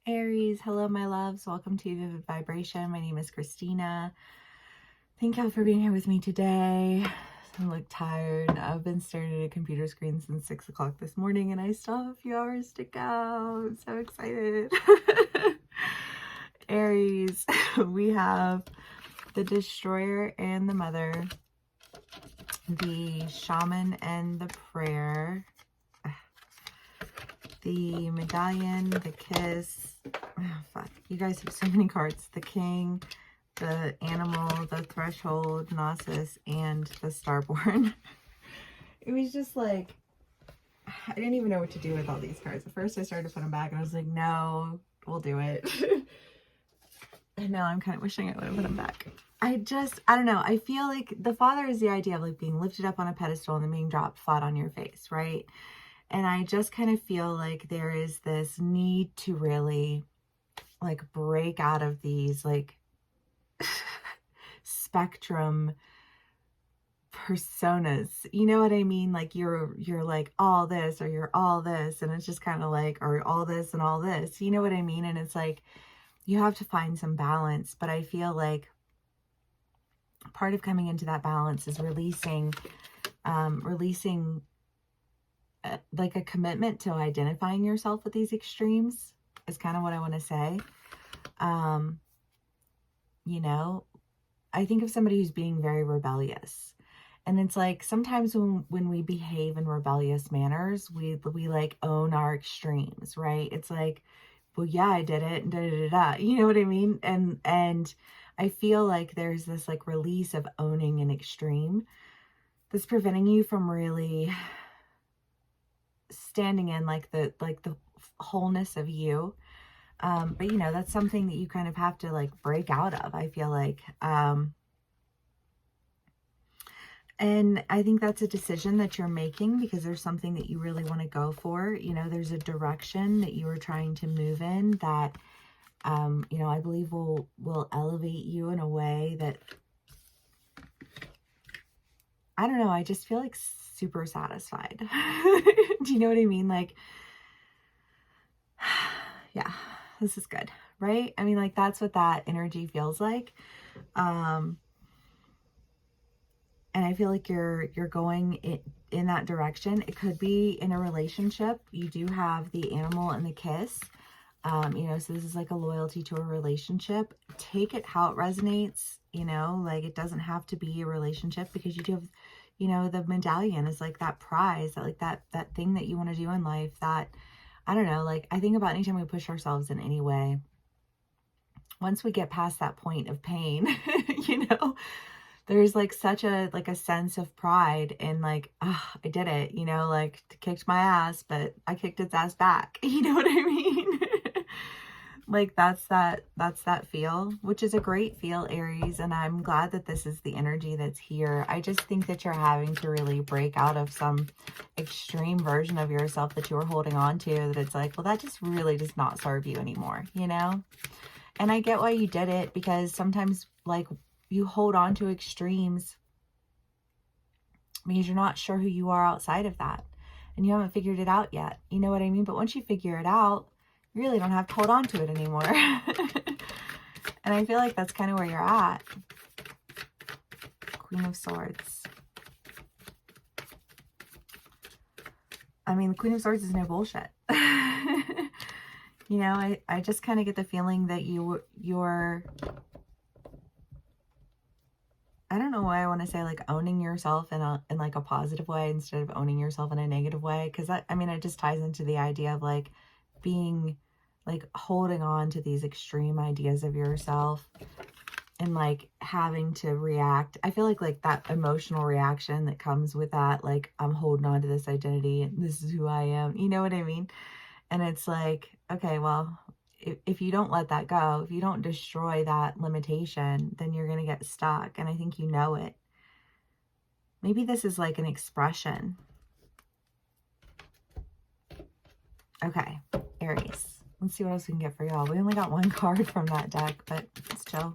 Aries, hello my loves. Welcome to Vivid Vibration. My name is Christina. Thank y'all for being here with me today. I look tired. I've been staring at a computer screen since 6 o'clock this morning and I still have a few hours to go. I'm so excited. Aries, we have the Destroyer and the Mother, the Shaman and the Prayer, the Medallion, the Kiss. Oh, fuck. You guys have so many cards. The King, the Animal, the Threshold, Gnosis, and the Starborn. It was just like, I didn't even know what to do with all these cards. At first I started to put them back and I was like, no, we'll do it. And now I'm kind of wishing I would have put them back. I don't know. I feel like the Father is the idea of like being lifted up on a pedestal and then being dropped flat on your face, right? And I just kind of feel like there is this need to really like break out of these like spectrum personas. You know what I mean? Like you're like all this or you're all this, and it's just kind of like, or all this and all this. You know what I mean? And it's like you have to find some balance, but I feel like part of coming into that balance is releasing like a commitment to identifying yourself with these extremes is kind of what I want to say. You know, I think of somebody who's being very rebellious, and it's like sometimes when we behave in rebellious manners, we like own our extremes, right? It's like, well, yeah, I did it, and da da da da. You know what I mean? And I feel like there's this like release of owning an extreme that's preventing you from really standing in like the wholeness of you. But you know, that's something that you kind of have to like break out of, I feel like. And I think that's a decision that you're making because there's something that you really want to go for. You know, there's a direction that you are trying to move in that, you know, I believe will elevate you in a way that, I don't know, I just feel like super satisfied. Do you know what I mean? Like, yeah, this is good, right? I mean, like, that's what that energy feels like. And I feel like you're going in that direction. It could be in a relationship. You do have the Animal and the Kiss. You know, so this is like a loyalty to a relationship. Take it how it resonates, you know, like it doesn't have to be a relationship because you do have, you know, the Medallion is like that prize, that like that thing that you want to do in life that, I don't know, like I think about anytime we push ourselves in any way, once we get past that point of pain, you know, there's like such a sense of pride in like, ah, I did it, you know, like kicked my ass, but I kicked its ass back. You know what I mean? Like that's that feel, which is a great feel, Aries. And I'm glad that this is the energy that's here. I just think that you're having to really break out of some extreme version of yourself that you were holding on to, that it's like, well, that just really does not serve you anymore, you know? And I get why you did it, because sometimes like you hold on to extremes because you're not sure who you are outside of that. And you haven't figured it out yet. You know what I mean? But once you figure it out, you really don't have to hold on to it anymore. And I feel like that's kind of where you're at. Queen of Swords. I mean, the Queen of Swords is no bullshit. You know, I just kind of get the feeling that you're, I don't know why I want to say like owning yourself in like a positive way instead of owning yourself in a negative way. Because I mean, it just ties into the idea of like being like holding on to these extreme ideas of yourself and like having to react. I feel like that emotional reaction that comes with that, like I'm holding on to this identity and this is who I am. You know what I mean? And it's like, okay, well, if you don't let that go, if you don't destroy that limitation, then you're going to get stuck. And I think you know it. Maybe this is like an expression. Okay, Aries. Let's see what else we can get for y'all. We only got one card from that deck, but it's chill.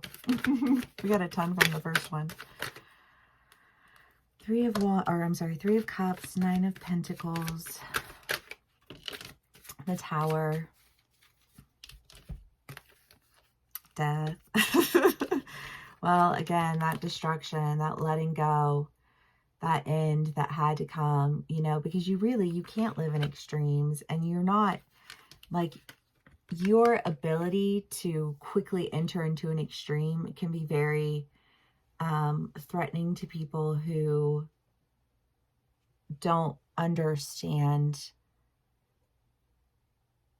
We got a ton from the first one. Three of Cups, Nine of Pentacles, the Tower, death. Well, again, that destruction, that letting go, that end that had to come, you know, because you can't live in extremes, and you're not, like, your ability to quickly enter into an extreme can be very threatening to people who don't understand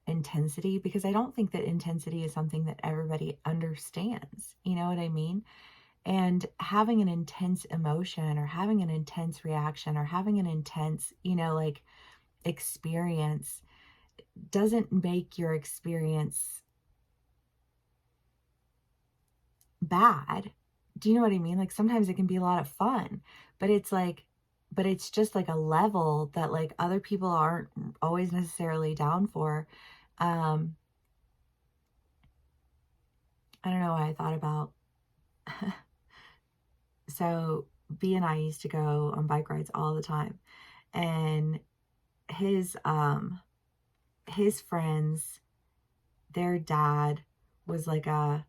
intensity, because I don't think that intensity is something that everybody understands. You know what I mean? And having an intense emotion, or having an intense reaction, or having an intense, you know, like, experience doesn't make your experience bad. Do you know what I mean? Like, sometimes it can be a lot of fun, but it's just like a level that, like, other people aren't always necessarily down for. Um, I don't know why I thought about, so B and I used to go on bike rides all the time, and his friends, their dad was like a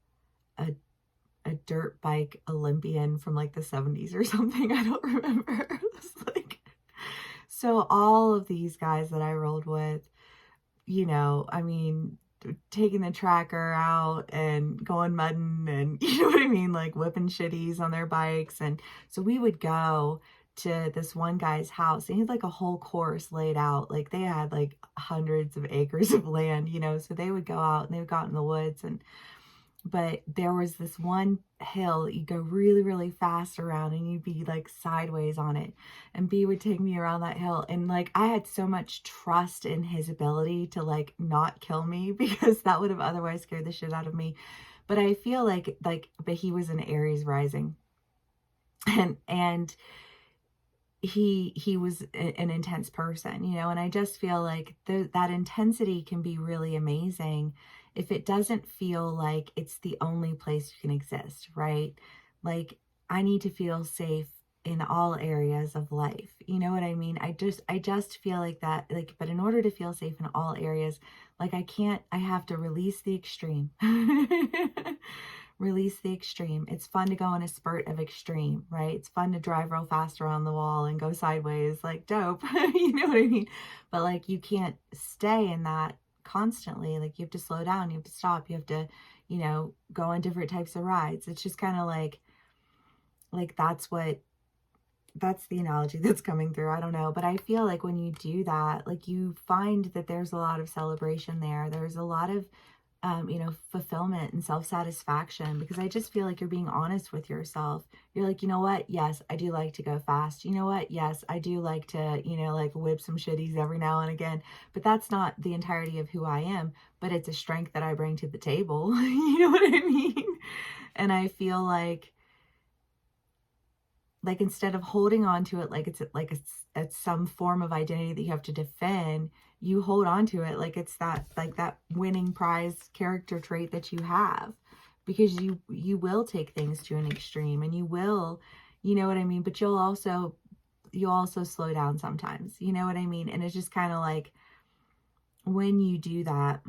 dirt bike Olympian from like the 70s or something. I don't remember. It's like, so all of these guys that I rolled with, you know, I mean, taking the tracker out and going mudding, and you know what I mean, like whipping shitties on their bikes. And so we would go to this one guy's house, and he had like a whole course laid out. Like, they had like hundreds of acres of land, you know, so they would go out and they would go out in the woods. But there was this one hill that you go really, really fast around, and you'd be like sideways on it. And B would take me around that hill. And like, I had so much trust in his ability to like not kill me, because that would have otherwise scared the shit out of me. But I feel like, but he was an Aries rising. And he was an intense person, you know, and I just feel like that intensity can be really amazing if it doesn't feel like it's the only place you can exist, right? Like, I need to feel safe in all areas of life. You know what I mean? I just feel like that, like, but in order to feel safe in all areas, like, I have to release the extreme. Release the extreme. It's fun to go in a spurt of extreme, right? It's fun to drive real fast around the wall and go sideways, like, dope. You know what I mean? But like, you can't stay in that constantly. Like, you have to slow down, you have to stop, you have to, you know, go on different types of rides. It's just kind of like that's the analogy that's coming through. I don't know, but I feel like when you do that, like, you find that there's a lot of celebration there. There's a lot of you know, fulfillment and self-satisfaction, because I just feel like you're being honest with yourself. You're like, you know what? Yes, I do like to go fast. You know what? Yes, I do like to, you know, like, whip some shitties every now and again, but that's not the entirety of who I am, but it's a strength that I bring to the table. You know what I mean? And I feel like instead of holding on to it like it's some form of identity that you have to defend, you hold on to it like it's that, like, that winning prize character trait that you have, because you will take things to an extreme, and you will, you know what I mean, but you'll also slow down sometimes, you know what I mean? And it's just kind of like, when you do that,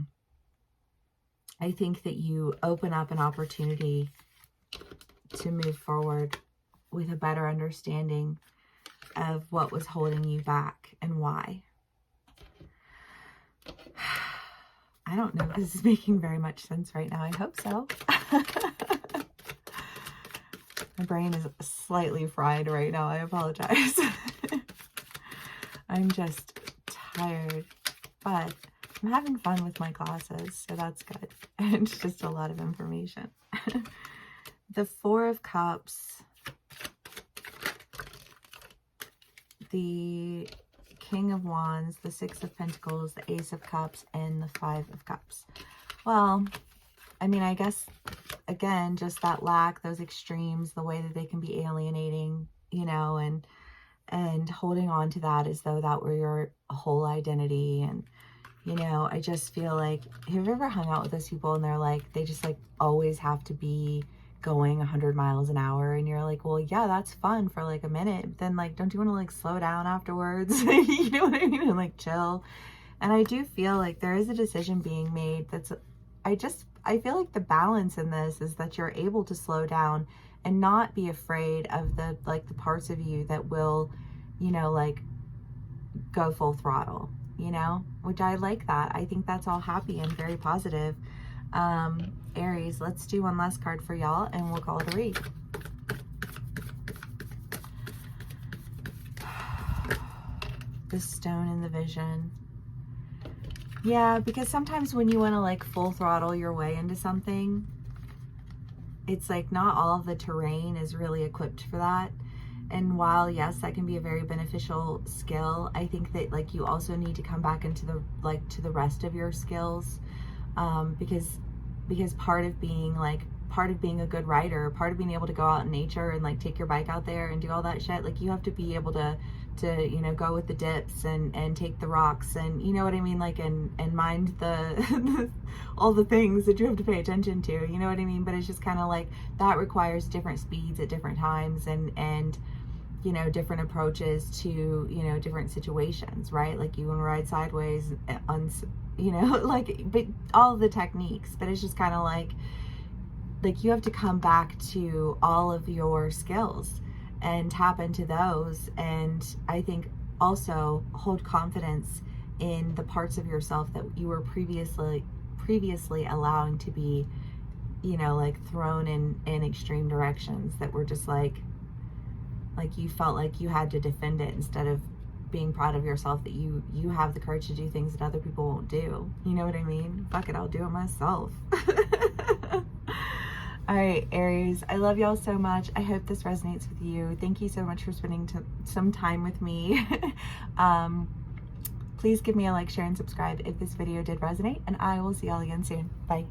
I think that you open up an opportunity to move forward with a better understanding of what was holding you back and why. I don't know if this is making very much sense right now. I hope so. My brain is slightly fried right now. I apologize. I'm just tired, but I'm having fun with my classes, so that's good. And it's just a lot of information. The Four of Cups, the King of Wands, the Six of Pentacles, the Ace of Cups, and the Five of Cups. Well, I mean, I guess, again, just that lack, those extremes, the way that they can be alienating, you know, and holding on to that as though that were your whole identity. And, you know, I just feel like, have you ever hung out with those people and they're like, they just like always have to be going 100 miles an hour, and you're like, well, yeah, that's fun for like a minute, but then, like, don't you want to like slow down afterwards? You know what I mean? And like chill. And I do feel like there is a decision being made that's I feel like the balance in this is that you're able to slow down and not be afraid of the, like, the parts of you that will, you know, like, go full throttle, you know, which I like that. I think that's all happy and very positive. Aries, let's do one last card for y'all and we'll call it a read. The stone in the vision. Yeah, because sometimes when you want to like full throttle your way into something, it's like not all of the terrain is really equipped for that. And while yes, that can be a very beneficial skill, I think that like you also need to come back into the, like, to the rest of your skills, because part of being a good rider, part of being able to go out in nature and like take your bike out there and do all that shit, like you have to be able to you know, go with the dips and take the rocks, and you know what I mean, like, and mind the all the things that you have to pay attention to, you know what I mean. But it's just kind of like that requires different speeds at different times, and you know, different approaches to, you know, different situations, right? Like you want to ride sideways on, you know, like, but all the techniques. But it's just kind of like you have to come back to all of your skills and tap into those. And I think also hold confidence in the parts of yourself that you were previously allowing to be, you know, like thrown in extreme directions that were just like you felt like you had to defend it, instead of being proud of yourself that you have the courage to do things that other people won't do. You know what I mean? Fuck it, I'll do it myself. All right, Aries, I love y'all so much. I hope this resonates with you. Thank you so much for spending some time with me. Please give me a like, share, and subscribe if this video did resonate, and I will see y'all again soon. Bye.